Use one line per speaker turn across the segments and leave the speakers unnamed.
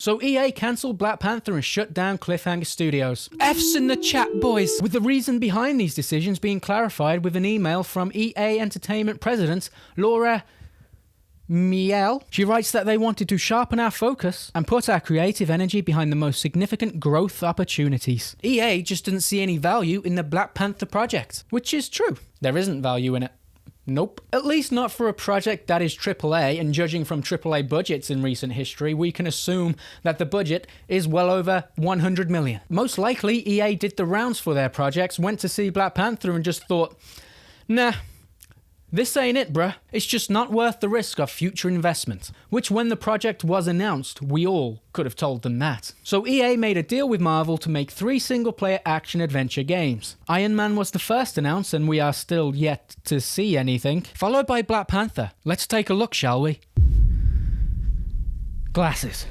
So EA cancelled Black Panther and shut down Cliffhanger Studios. F's in the chat, boys! With the reason behind these decisions being clarified with an email from EA Entertainment President Laura Miele. She writes that they wanted to sharpen our focus and put our creative energy behind the most significant growth opportunities. EA just didn't see any value in the Black Panther project, which is true. There isn't value in it. Nope. At least not for a project that is AAA, and judging from AAA budgets in recent history, we can assume that the budget is well over 100 million. Most likely, EA did the rounds for their projects, went to see Black Panther and just thought, nah, this ain't it, bruh. It's just not worth the risk of future investment. Which, when the project was announced, we all could have told them that. So EA made a deal with Marvel to make 3 single-player action-adventure games. Iron Man was the first announced, and we are still yet to see anything, followed by Black Panther. Let's take a look, shall we? Glasses.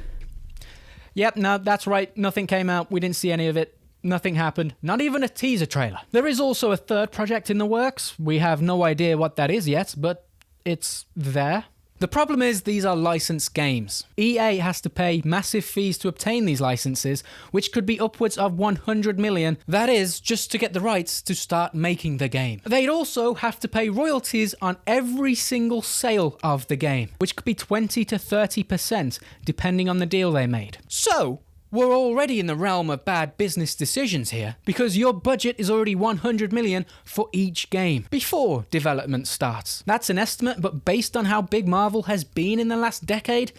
Yep, no, that's right. Nothing came out. We didn't see any of it. Nothing happened, not even a teaser trailer. There is also a third project in the works. We have no idea what that is yet, but it's there. The problem is these are licensed games. EA has to pay massive fees to obtain these licenses, which could be upwards of 100 million. That is, just to get the rights to start making the game. They'd also have to pay royalties on every single sale of the game, which could be 20 to 30%, depending on the deal they made. So, we're already in the realm of bad business decisions here, because your budget is already 100 million for each game before development starts. That's an estimate, but based on how big Marvel has been in the last decade,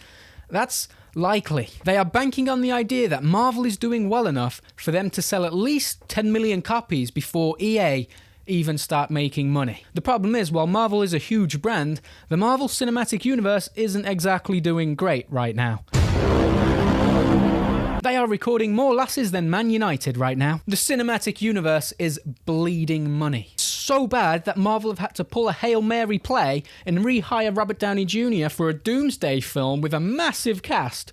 that's likely. They are banking on the idea that Marvel is doing well enough for them to sell at least 10 million copies before EA even start making money. The problem is, while Marvel is a huge brand, the Marvel Cinematic Universe isn't exactly doing great right now. They are recording more losses than Man United right now. The cinematic universe is bleeding money. So bad that Marvel have had to pull a Hail Mary play and rehire Robert Downey Jr. for a Doomsday film with a massive cast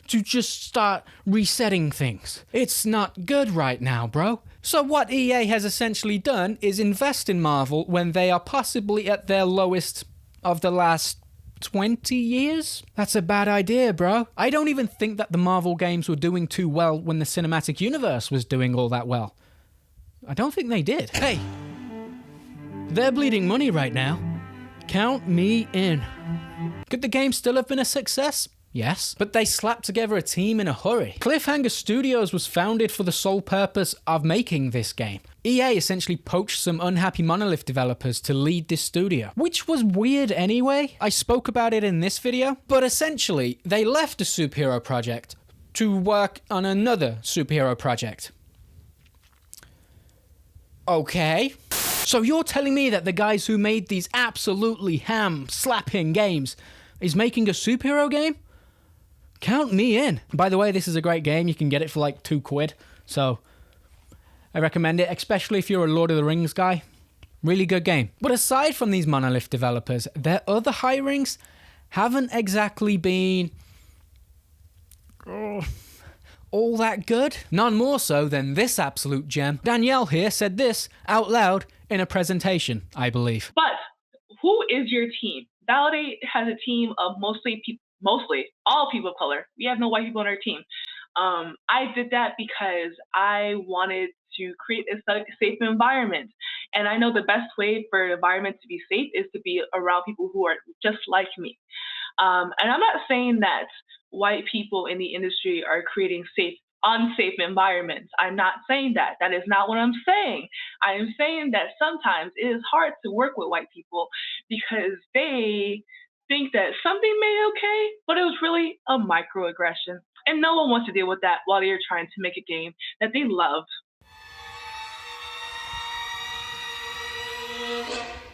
to just start resetting things. It's not good right now, bro. So what EA has essentially done is invest in Marvel when they are possibly at their lowest of the last 20 years? That's a bad idea, bro. I don't even think that the Marvel games were doing too well when the cinematic universe was doing all that well. I don't think they did. Hey, they're bleeding money right now. Count me in. Could the game still have been a success? Yes, but they slapped together a team in a hurry. Cliffhanger Studios was founded for the sole purpose of making this game. EA essentially poached some unhappy Monolith developers to lead this studio, which was weird anyway. I spoke about it in this video, but essentially they left a superhero project to work on another superhero project. Okay. So you're telling me that the guys who made these absolutely ham-slapping games is making a superhero game? Count me in. By the way, this is a great game. You can get it for like £2, so I recommend it, especially if you're a Lord of the Rings guy. Really good game. But aside from these Monolith developers, their other hirings haven't exactly been all that good. None more so than this absolute gem. Danielle here said this out loud in a presentation, I believe.
But who is your team? Validate has a team of mostly all people of color. We have no white people on our team. I did that because I wanted to create a safe environment. And I know the best way for an environment to be safe is to be around people who are just like me. And I'm not saying that white people in the industry are creating unsafe environments. I'm not saying that. That is not what I'm saying. I am saying that sometimes it is hard to work with white people because they think that something made okay, but it was really a microaggression. And no one wants to deal with that while they're trying to make a game that they love.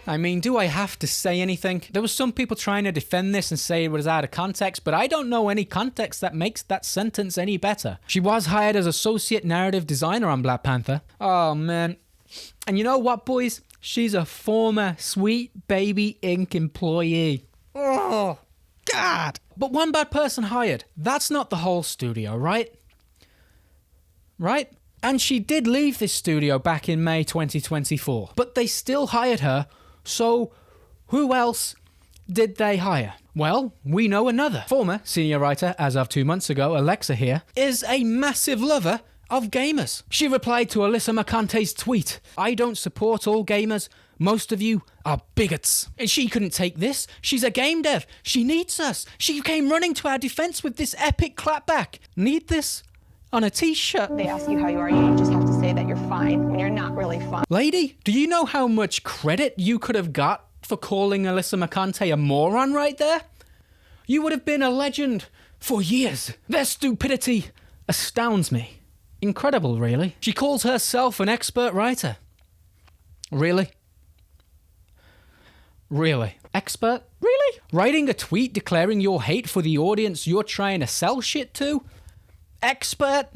I mean, do I have to say anything? There was some people trying to defend this and say it was out of context, but I don't know any context that makes that sentence any better. She was hired as associate narrative designer on Black Panther. Oh, man. And you know what, boys? She's a former Sweet Baby Inc. employee. Oh, God. But one bad person hired. That's not the whole studio, right? Right? And she did leave this studio back in May 2024. But they still hired her. So who else did they hire? Well, we know another. Former senior writer, as of 2 months ago, Alexa here, is a massive lover of gamers. She replied to Alyssa McConaughey's tweet, "I don't support all gamers. Most of you are bigots." And she couldn't take this. She's a game dev. She needs us. She came running to our defense with this epic clapback. Need this on a t-shirt.
They ask you how you are, you just have to say that you're fine when you're not really fine.
Lady, do you know how much credit you could have got for calling Alyssa McConaughey a moron right there? You would have been a legend for years. Their stupidity astounds me. Incredible, really. She calls herself an expert writer. Really? Really? Expert? Really? Writing a tweet declaring your hate for the audience you're trying to sell shit to? Expert?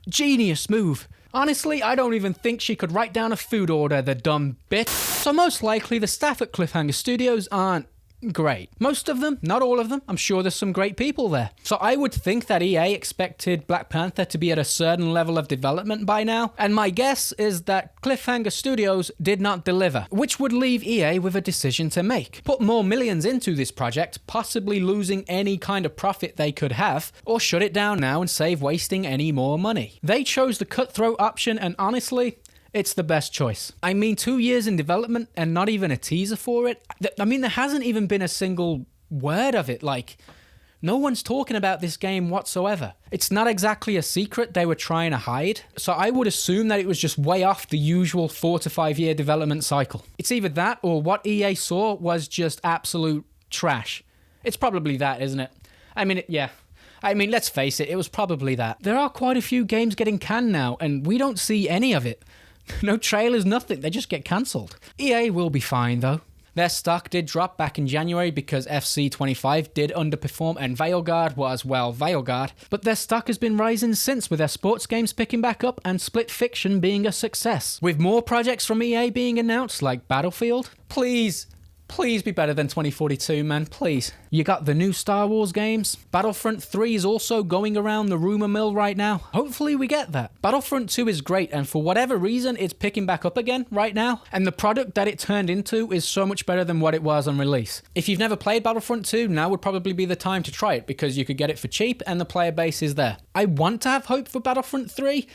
Genius move. Honestly, I don't even think she could write down a food order, the dumb bitch. So most likely the staff at Cliffhanger Studios aren't great. Most of them, not all of them. I'm sure there's some great people there. So I would think that EA expected Black Panther to be at a certain level of development by now. And my guess is that Cliffhanger Studios did not deliver, which would leave EA with a decision to make. Put more millions into this project, possibly losing any kind of profit they could have, or shut it down now and save wasting any more money. They chose the cutthroat option, and honestly, it's the best choice. I mean, 2 years in development and not even a teaser for it. I mean, there hasn't even been a single word of it. Like, no one's talking about this game whatsoever. It's not exactly a secret they were trying to hide. So I would assume that it was just way off the usual 4 to 5 year development cycle. It's either that or what EA saw was just absolute trash. It's probably that, isn't it? I mean, yeah. I mean, let's face it, it was probably that. There are quite a few games getting canned now, and we don't see any of it. No trailers, nothing. They just get cancelled. EA will be fine, though. Their stock did drop back in January because FC25 did underperform and Veilguard was, well, Veilguard. But their stock has been rising since, with their sports games picking back up and Split Fiction being a success. With more projects from EA being announced, like Battlefield. Please be better than 2042, man, please. You got the new Star Wars games. Battlefront 3 is also going around the rumor mill right now. Hopefully we get that. Battlefront 2 is great, and for whatever reason, it's picking back up again right now. And the product that it turned into is so much better than what it was on release. If you've never played Battlefront 2, now would probably be the time to try it, because you could get it for cheap and the player base is there. I want to have hope for Battlefront 3.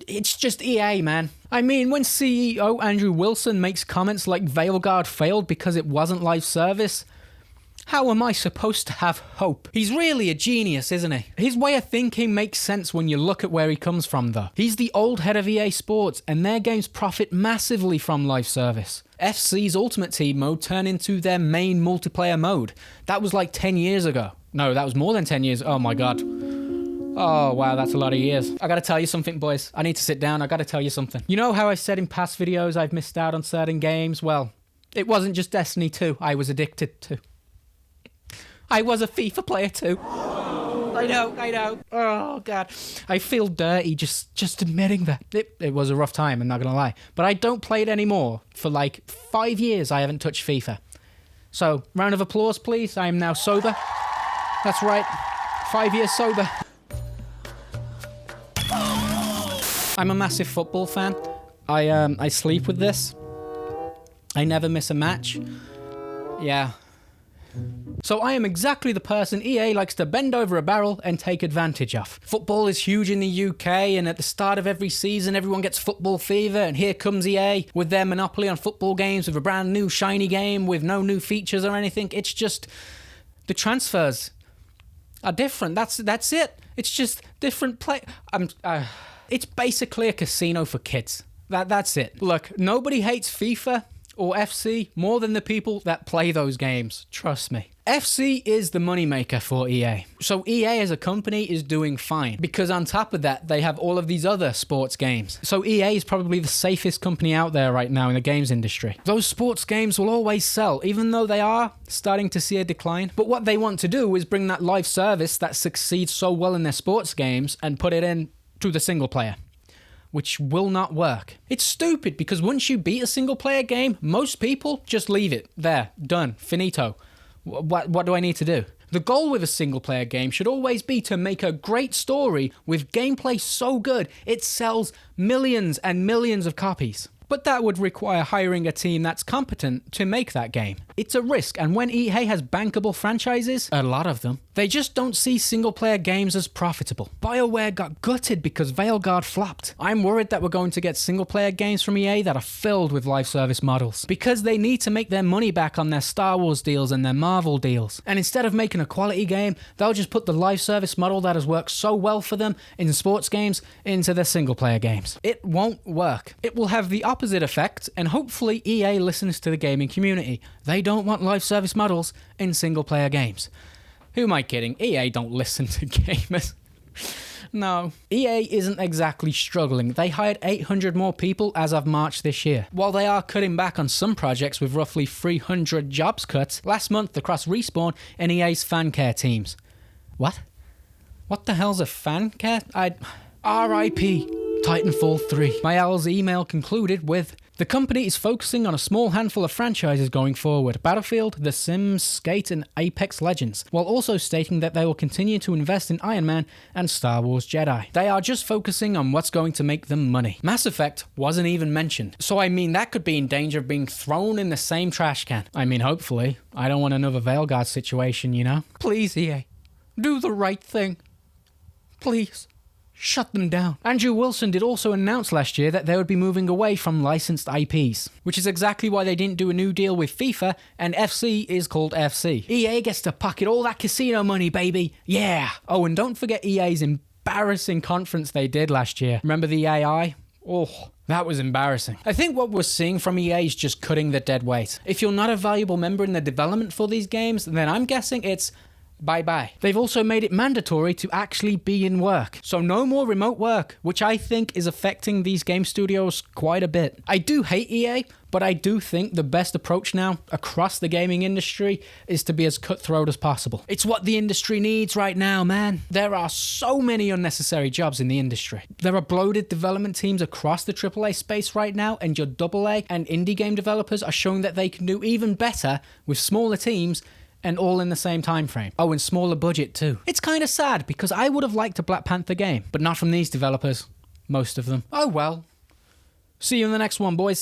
It's just EA, man. I mean, when CEO Andrew Wilson makes comments like Veilguard failed because it wasn't live service, how am I supposed to have hope? He's really a genius, isn't he? His way of thinking makes sense when you look at where he comes from, though. He's the old head of EA Sports, and their games profit massively from live service. FC's Ultimate Team mode turned into their main multiplayer mode. That was like 10 years ago. No, that was more than 10 years. Oh my god. Oh, wow, that's a lot of years. I gotta tell you something, boys. I need to sit down. I gotta tell you something. You know how I said in past videos I've missed out on certain games? Well, it wasn't just Destiny 2 I was addicted to. I was a FIFA player too. I know. Oh, God. I feel dirty just admitting that. It was a rough time, I'm not gonna lie. But I don't play it anymore. For like 5 years, I haven't touched FIFA. So, round of applause, please. I am now sober. That's right. 5 years sober. I'm a massive football fan. I sleep with this. I never miss a match. Yeah. So I am exactly the person EA likes to bend over a barrel and take advantage of. Football is huge in the UK, and at the start of every season everyone gets football fever, and here comes EA with their monopoly on football games with a brand new shiny game with no new features or anything. It's just the transfers are different. That's it. It's just different play. It's basically a casino for kids. That's it. Look, nobody hates FIFA or FC more than the people that play those games. Trust me. FC is the moneymaker for EA. So EA as a company is doing fine, because on top of that, they have all of these other sports games. So EA is probably the safest company out there right now in the games industry. Those sports games will always sell, even though they are starting to see a decline. But what they want to do is bring that live service that succeeds so well in their sports games and put it in to the single player, which will not work. It's stupid, because once you beat a single player game, most people just leave it there, done, finito. What do I need to do? The goal with a single player game should always be to make a great story with gameplay so good it sells millions and millions of copies. But that would require hiring a team that's competent to make that game. It's a risk, and when EA has bankable franchises, a lot of them, they just don't see single-player games as profitable. BioWare got gutted because Veilguard flopped. I'm worried that we're going to get single-player games from EA that are filled with live service models, because they need to make their money back on their Star Wars deals and their Marvel deals. And instead of making a quality game, they'll just put the live service model that has worked so well for them in sports games into their single-player games. It won't work. It will have the opposite effect, and hopefully EA listens to the gaming community. They don't want live service models in single-player games. Who am I kidding? EA don't listen to gamers. No. EA isn't exactly struggling. They hired 800 more people as of March this year. While they are cutting back on some projects with roughly 300 jobs cuts, last month across Respawn and EA's fan care teams. What? What the hell's a fan care? R.I.P. Titanfall 3. Mayal's email concluded with, "The company is focusing on a small handful of franchises going forward, Battlefield, The Sims, Skate and Apex Legends, while also stating that they will continue to invest in Iron Man and Star Wars Jedi. They are just focusing on what's going to make them money." Mass Effect wasn't even mentioned, so I mean that could be in danger of being thrown in the same trash can. I mean, hopefully. I don't want another Veilguard situation, you know? Please, EA. Do the right thing. Please. Shut them down. Andrew Wilson did also announce last year that they would be moving away from licensed IPs, which is exactly why they didn't do a new deal with FIFA, and FC is called FC. EA gets to pocket all that casino money, baby. Yeah. Oh, and don't forget EA's embarrassing conference they did last year. Remember the AI? Oh, that was embarrassing. I think what we're seeing from EA is just cutting the dead weight. If you're not a valuable member in the development for these games, then I'm guessing it's bye-bye. They've also made it mandatory to actually be in work. So no more remote work, which I think is affecting these game studios quite a bit. I do hate EA, but I do think the best approach now across the gaming industry is to be as cutthroat as possible. It's what the industry needs right now, man. There are so many unnecessary jobs in the industry. There are bloated development teams across the AAA space right now, and your AA and indie game developers are showing that they can do even better with smaller teams and all in the same time frame. Oh, and smaller budget too. It's kind of sad because I would have liked a Black Panther game, but not from these developers. Most of them. Oh well. See you in the next one, boys.